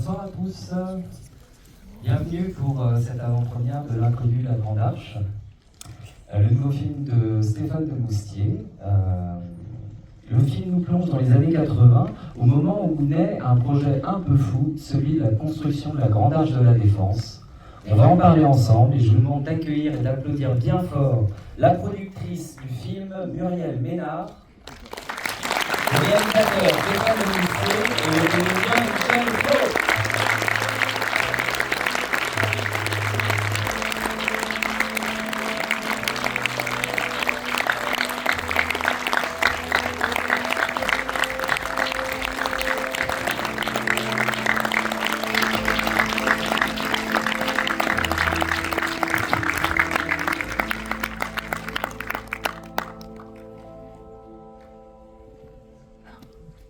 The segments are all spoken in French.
Bonsoir à tous, bienvenue pour cette avant-première de L'Inconnu, la Grande Arche, le nouveau film de Stéphane de Moustier. Le film nous plonge dans les années 80, au moment où naît un projet un peu fou, celui de la construction de la Grande Arche de la Défense. On va en parler ensemble et je vous demande d'accueillir et d'applaudir bien fort la productrice du film, Muriel Ménard, le réalisateur Stéphane de Moustier et le comédien Michel Faux.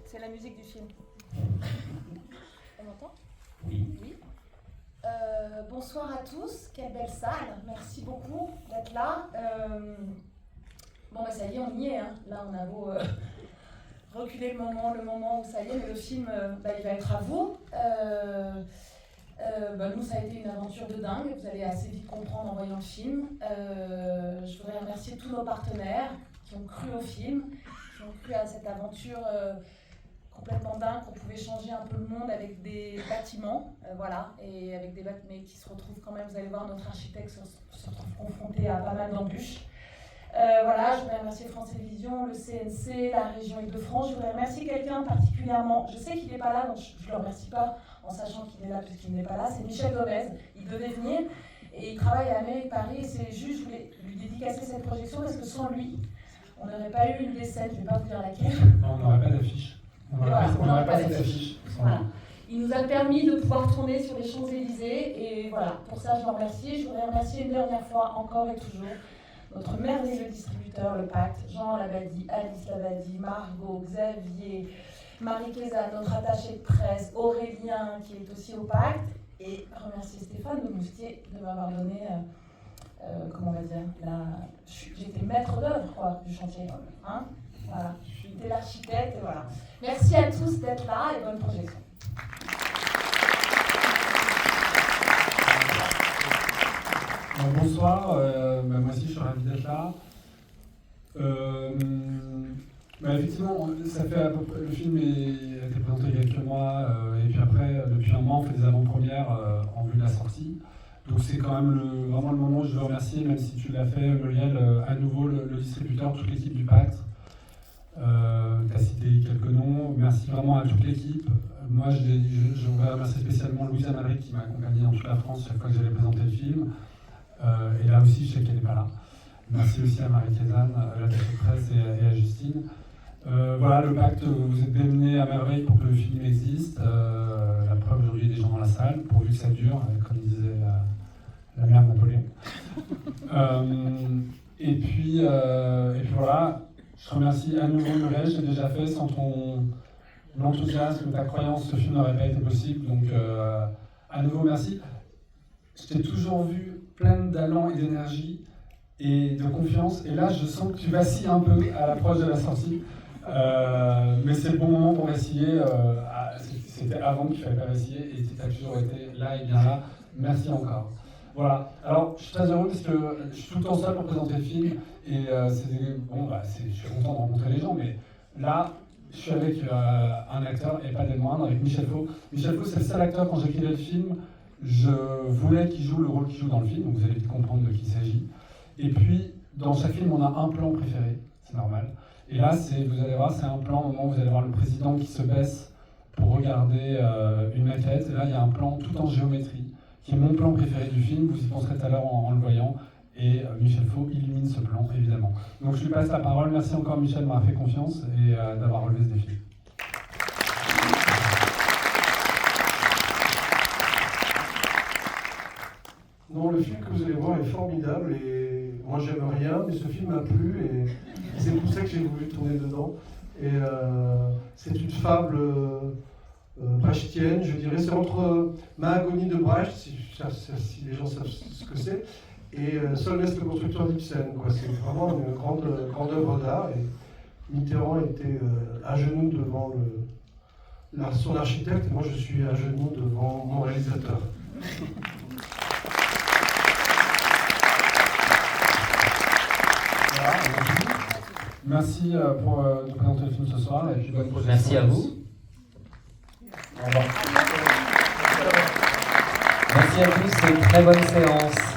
C'est la musique du film. On m'entend ? Oui. Oui. Bonsoir à tous, quelle belle salle, merci beaucoup d'être là. Bon bah ça y est, on y est, hein. Là on a beau reculer le moment où ça y est, mais le film il va être à vous. Nous ça a été une aventure de dingue, vous allez assez vite comprendre en voyant le film. Je voudrais remercier tous nos partenaires qui ont cru au film, qui ont cru à cette aventure complètement dingue, qu'on pouvait changer un peu le monde avec des bâtiments, et avec des bâtiments qui se retrouvent quand même, vous allez voir, notre architecte se retrouve confronté à pas mal d'embûches. Je voudrais remercier France Télévisions, le CNC, la région Île-de-France. Je voudrais remercier quelqu'un particulièrement, je sais qu'il n'est pas là, donc je ne le remercie pas en sachant qu'il est là puisqu'il n'est pas là, c'est Michel Gomez. Il devait venir et il travaille à la mairie de Paris et c'est juste, je voulais lui dédicacer cette projection parce que sans lui, on n'aurait pas eu une des scènes, je ne vais pas vous dire laquelle. On n'aurait pas d'affiche. On n'aurait pas cette affiche. Voilà. Il nous a permis de pouvoir tourner sur les Champs-Élysées et voilà, pour ça je le remercie. Je voudrais remercier une dernière fois, encore et toujours, notre merveilleux distributeur, le Pacte, Jean Labadie, Alice Labadie, Margot, Xavier, Marie Kéza, notre attaché de presse, Aurélien qui est aussi au Pacte, et remercier Stéphane de Moustier de m'avoir donné, j'étais maître d'œuvre du chantier. Hein, voilà. J'étais l'architecte et voilà. Merci à tous d'être là et bonne projection. Bonsoir, moi aussi je suis ravi d'être là. Effectivement, ça fait à peu près, le film a été présenté il y a quelques mois, et puis après, depuis un mois, on fait des avant-premières en vue de la sortie. Donc c'est quand même vraiment le moment où je veux remercier, même si tu l'as fait, Muriel, à nouveau le distributeur, toute l'équipe du Pacte. Tu as cité quelques noms, merci vraiment à toute l'équipe. Moi, je voudrais remercier spécialement Louise Amalric qui m'a accompagné dans toute la France chaque fois que j'allais présenter le film. Et là aussi, je sais qu'elle n'est pas là. Merci aussi à Marie Kézanne, l'attaché de presse, et à Justine. Le Pacte, vous êtes démenés à merveille pour que le film existe. La preuve, aujourd'hui, il y a des gens dans la salle, pourvu que ça dure, comme disait la mère de Napoléon. Et puis voilà. Je remercie à nouveau Muriel, je l'ai déjà fait, sans ton enthousiasme, ta croyance, ce film n'aurait pas été possible. Donc à nouveau merci. Je t'ai toujours vu pleine d'allant et d'énergie et de confiance. Et là, je sens que tu vacilles un peu à l'approche de la sortie. Mais c'est le bon moment pour vaciller. C'était avant qu'il ne fallait pas vaciller et tu as toujours été là et bien là. Merci encore. Voilà, alors je suis très heureux parce que je suis tout le temps seul pour présenter le film et je suis content de rencontrer les gens, mais là je suis avec un acteur et pas des moindres, avec Michel Faux. Michel Faux, c'est le seul acteur, quand j'écrivais le film, je voulais qu'il joue le rôle qu'il joue dans le film, donc vous allez vite comprendre de qui il s'agit. Et puis dans chaque film on a un plan préféré, c'est normal. Et là vous allez voir, c'est un plan au moment où vous allez voir le président qui se baisse pour regarder une maquette, et là il y a un plan tout en géométrie, qui est mon plan préféré du film, vous y penserez tout à l'heure en le voyant, et Michel Faux illumine ce plan, évidemment. Donc je lui passe la parole, merci encore Michel de m'avoir fait confiance et d'avoir relevé ce défi. Non, le film que vous allez voir est formidable, et moi j'aime rien, mais ce film m'a plu, et c'est pour ça que j'ai voulu tourner dedans. Et c'est une fable brechtienne, je dirais. C'est entre Mahagonie de Brecht, si les gens savent ce que c'est, et Solnès le constructeur d'Ibsen. C'est vraiment une grande œuvre d'art. Et Mitterrand était à genoux son architecte, et moi je suis à genoux devant mon réalisateur. Voilà, merci pour de présenter le film ce soir et puis bonne projection. Merci à vous. Au revoir. Merci à tous et très bonne séance.